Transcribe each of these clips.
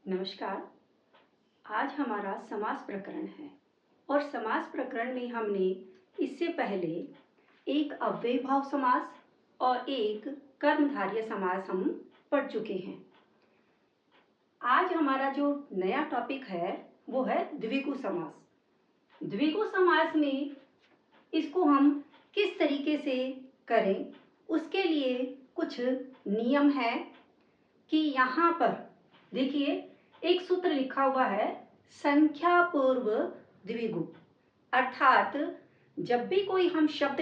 नमस्कार। आज हमारा समास प्रकरण है और समास प्रकरण में हमने इससे पहले एक अव्ययीभाव समास और एक कर्मधारय समास हम पढ़ चुके हैं। आज हमारा जो नया टॉपिक है वो है द्विगु समास। द्विगु समास में इसको हम किस तरीके से करें, उसके लिए कुछ नियम है कि यहाँ पर देखिए एक सूत्र लिखा हुआ है संख्या पूर्व द्विगु, अर्थात जब भी कोई हम शब्द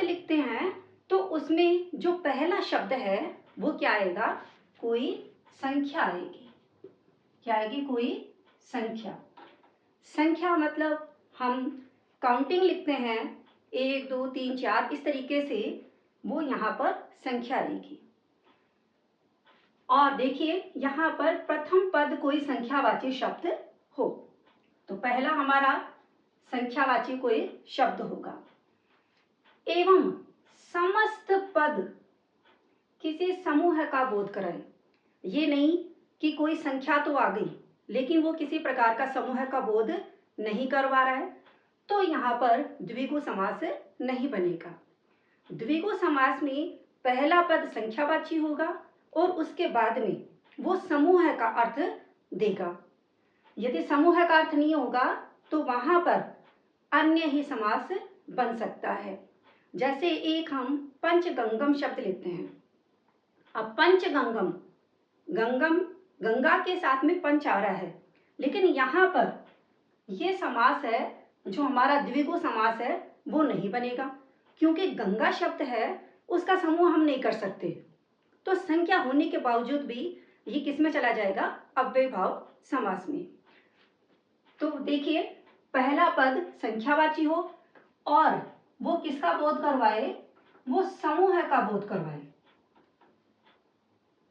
लिखते हैं तो उसमें जो पहला शब्द है वो क्या आएगा, कोई संख्या आएगी। क्या आएगी? कोई संख्या। संख्या मतलब हम काउंटिंग लिखते हैं 1 2 3 4 इस तरीके से, वो यहाँ पर संख्या आएगी। और देखिए यहाँ पर प्रथम पद कोई संख्यावाची शब्द हो तो पहला हमारा संख्यावाची कोई शब्द होगा। एवं समस्त पद किसी समूह का बोध कराए। ये नहीं कि कोई संख्या तो आ गई लेकिन वो किसी प्रकार का समूह का बोध नहीं करवा रहा है, तो यहाँ पर द्विगु समास नहीं बनेगा। द्विगु समास में पहला पद संख्यावाची होगा और उसके बाद में वो समूह का अर्थ देगा। यदि समूह का अर्थ नहीं होगा तो वहां पर अन्य ही समास बन सकता है। जैसे एक हम पंचगंगम शब्द लेते हैं। अब पंचगंगम, गंगम गंगा के साथ में पंच आ रहा है, लेकिन यहाँ पर ये समास है जो हमारा द्विगु समास है वो नहीं बनेगा, क्योंकि गंगा शब्द है उसका समूह हम नहीं कर सकते। तो संख्या होने के बावजूद भी ये किस में चला जाएगा? अव्ययीभाव समास में। तो देखिए पहला पद संख्यावाची हो और वो किसका बोध करवाए? वो समूह का बोध करवाए,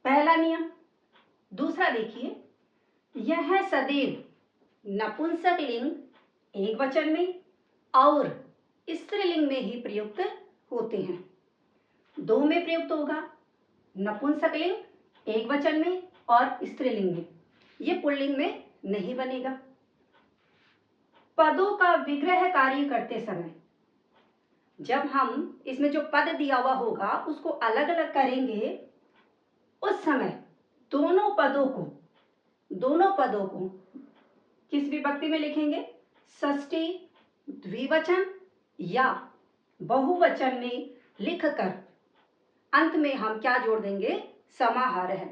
पहला नियम। दूसरा देखिए, यह सदैव नपुंसक लिंग एक वचन में और स्त्रीलिंग में ही प्रयुक्त होते हैं। दो में प्रयुक्त होगा, नपुंसक लिंग एक वचन में और स्त्रीलिंग में, ये पुल्लिंग में नहीं बनेगा। पदों का विग्रह कार्य करते समय जब हम इसमें जो पद दिया हुआ होगा उसको अलग अलग करेंगे, उस समय दोनों पदों को किस विभक्ति में लिखेंगे? षष्ठी, द्विवचन या बहुवचन में लिखकर अंत में हम क्या जोड़ देंगे? समाहार है।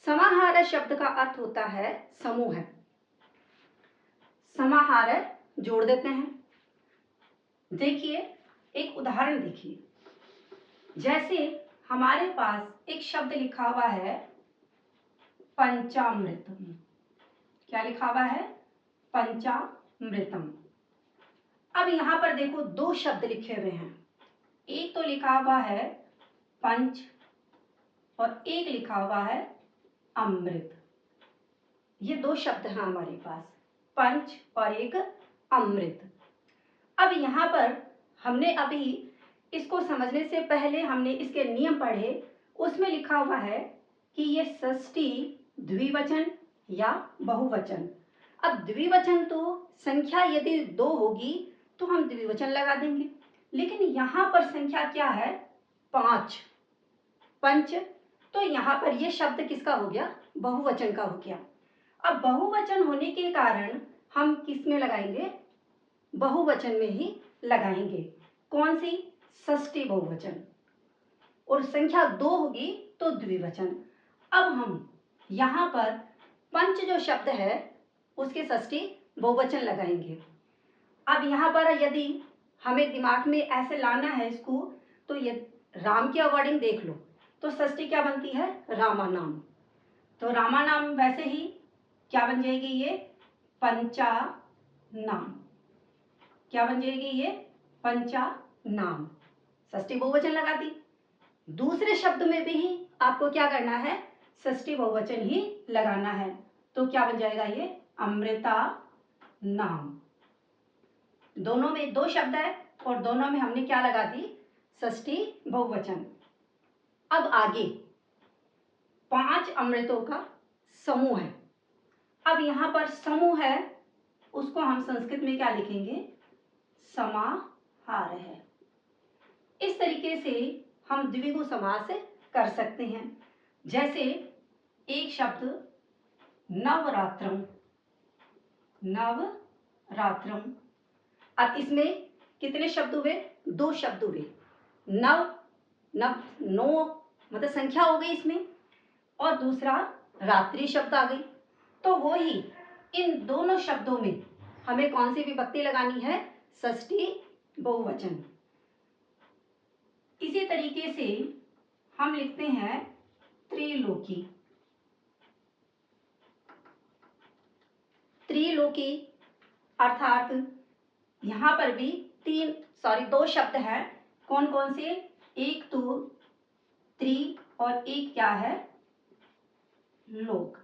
समाहार शब्द का अर्थ होता है समूह है। समाहार जोड़ देते हैं। देखिए एक उदाहरण देखिए, जैसे हमारे पास एक शब्द लिखा हुआ है पंचामृतम। क्या लिखा हुआ है? पंचामृतम। अब यहां पर देखो दो शब्द लिखे हुए हैं, एक तो लिखा हुआ है पंच और एक लिखा हुआ है अमृत। ये दो शब्द हैं हमारे पास, पंच और एक अमृत। अब यहाँ पर हमने अभी इसको समझने से पहले हमने इसके नियम पढ़े, उसमें लिखा हुआ है कि ये षष्ठी द्विवचन या बहुवचन। अब द्विवचन तो संख्या यदि 2 होगी तो हम द्विवचन लगा देंगे, लेकिन यहाँ पर संख्या क्या है? 5, पंच, तो यहाँ पर ये शब्द किसका हो गया? बहुवचन का हो गया। अब बहुवचन होने के कारण हम किस में लगाएंगे? बहुवचन में ही लगाएंगे। कौन सी? षष्ठी बहुवचन। और संख्या 2 होगी तो द्विवचन। अब हम यहाँ पर पंच जो शब्द है उसके षष्ठी बहुवचन लगाएंगे। अब यहाँ पर यदि हमें दिमाग में ऐसे लाना है इसको, तो ये राम के अकॉर्डिंग देख लो तो षष्ठी क्या बनती है? रामानाम। तो रामानाम वैसे ही क्या बन जाएगी? ये पंचानाम। क्या बन जाएगी? ये पंचानाम। षष्ठी बहुवचन लगा दी। दूसरे शब्द में भी आपको क्या करना है? षष्ठी बहुवचन ही लगाना है। तो क्या बन जाएगा? ये अमृता नाम। दोनों में 2 शब्द है और दोनों में हमने क्या लगा दी? षष्ठी बहुवचन। अब आगे 5 अमृतों का समूह है। अब यहाँ पर समूह है, उसको हम संस्कृत में क्या लिखेंगे? समाहार है। इस तरीके से हम द्विगु समास कर सकते हैं। जैसे एक शब्द नवरात्रम, नवरात्रम। अब इसमें कितने शब्द हुए? 2 शब्द हुए। नव, नव 9 मतलब संख्या हो गई इसमें, और दूसरा रात्रि शब्द आ गई। तो वो ही इन दोनों शब्दों में हमें कौन सी विभक्ति लगानी है? षष्ठी बहुवचन। इसी तरीके से हम लिखते हैं त्रिलोकी। त्रिलोकी अर्थात यहाँ पर भी 2 शब्द हैं। कौन कौन से? एक तो त्रि और एक क्या है? लोक।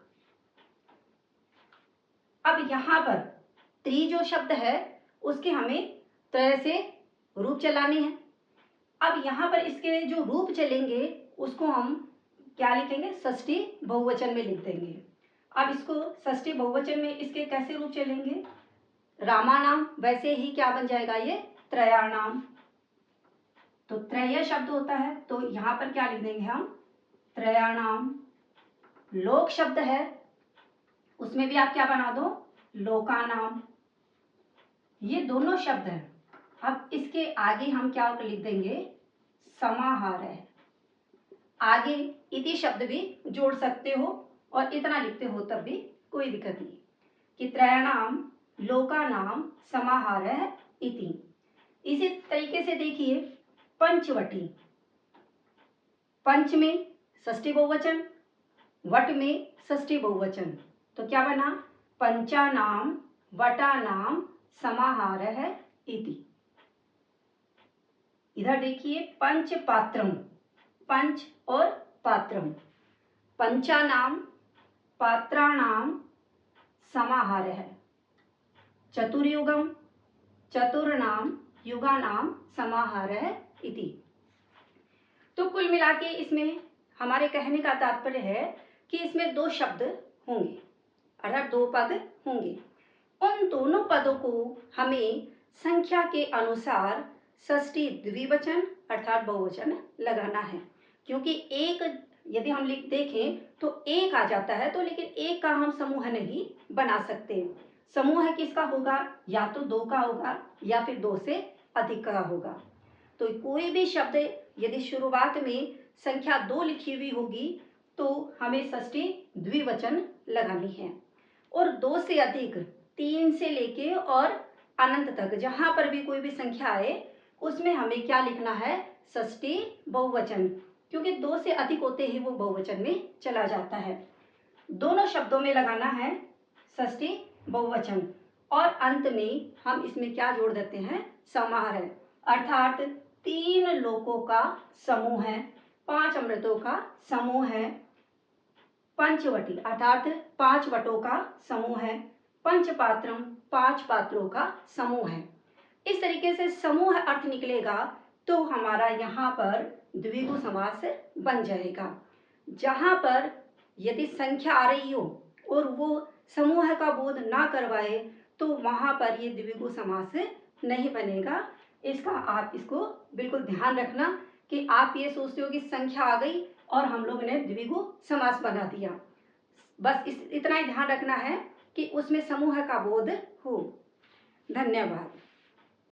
अब यहाँ पर त्रि जो शब्द है उसके हमें त्रय से रूप चलाने हैं। अब यहाँ पर इसके जो रूप चलेंगे उसको हम क्या लिखेंगे? षष्ठी बहुवचन में लिख देंगे। अब इसको षष्ठी बहुवचन में इसके कैसे रूप चलेंगे? रामानाम, वैसे ही क्या बन जाएगा? ये त्रयाणाम। तो त्रय शब्द होता है तो यहाँ पर क्या लिख देंगे हम? त्रयाणाम। लोक शब्द है, उसमें भी आप क्या बना दो? लोकानाम। ये दोनों शब्द हैं। अब इसके आगे हम क्या लिख देंगे? समाहार है। आगे इति शब्द भी जोड़ सकते हो और इतना लिखते हो तब भी कोई दिक्कत नहीं कि त्रयाणाम लोकानाम समाहार है इति। इसी तरीके से देखिए पंचवटी। पंच में षष्ठी बहुवचन, वट में षष्ठी बहुवचन, तो क्या बना? पंचानाम वटानाम समाहार है इति। इधर देखिए पंच पात्रम, पंच और पात्रम। पंचानाम पात्राणाम समाहार है। चतुर्युगम चतुर्नाम युगानाम समाहार है इति। तो कुल मिला के इसमें हमारे कहने का तात्पर्य है कि इसमें 2 शब्द होंगे, अर्थात 2 पद होंगे। उन दोनों पदों को हमें संख्या के अनुसार षष्ठी द्विवचन अर्थात बहुवचन लगाना है, क्योंकि एक यदि हम देखें तो एक आ जाता है तो, लेकिन एक का हम समूह नहीं बना सकते। समूह किसका होगा? या तो 2 का होगा या फिर 2 से अधिक का होगा। तो कोई भी शब्द यदि शुरुआत में संख्या 2 लिखी हुई होगी तो हमें षष्ठी द्विवचन लगानी है, और 2 से अधिक 3 से लेके और अनंत तक जहां पर भी कोई भी संख्या आए उसमें हमें क्या लिखना है? षष्ठी बहुवचन, क्योंकि 2 से अधिक होते ही वो बहुवचन में चला जाता है। दोनों शब्दों में लगाना है षष्ठी बहुवचन, और अंत में हम इसमें क्या जोड़ देते हैं? समाहार है, अर्थात 3 लोकों का समूह है, 5 अमृतों का समूह है, पंचवटी अर्थात 5 वटों का समूह है, पंचपात्रम 5 पात्रों का समूह है। इस तरीके से समूह अर्थ निकलेगा तो हमारा यहाँ पर द्विगु समास बन जाएगा। जहाँ पर यदि संख्या आ रही हो और वो समूह का बोध ना करवाए तो वहाँ पर ये द्विगु समास नहीं बनेगा। आप इसको बिल्कुल ध्यान रखना कि आप ये सोचते हो कि संख्या आ गई और हम लोग ने द्विगु समास बना दिया। बस इतना ही ध्यान रखना है कि उसमें समूह का बोध हो। धन्यवाद।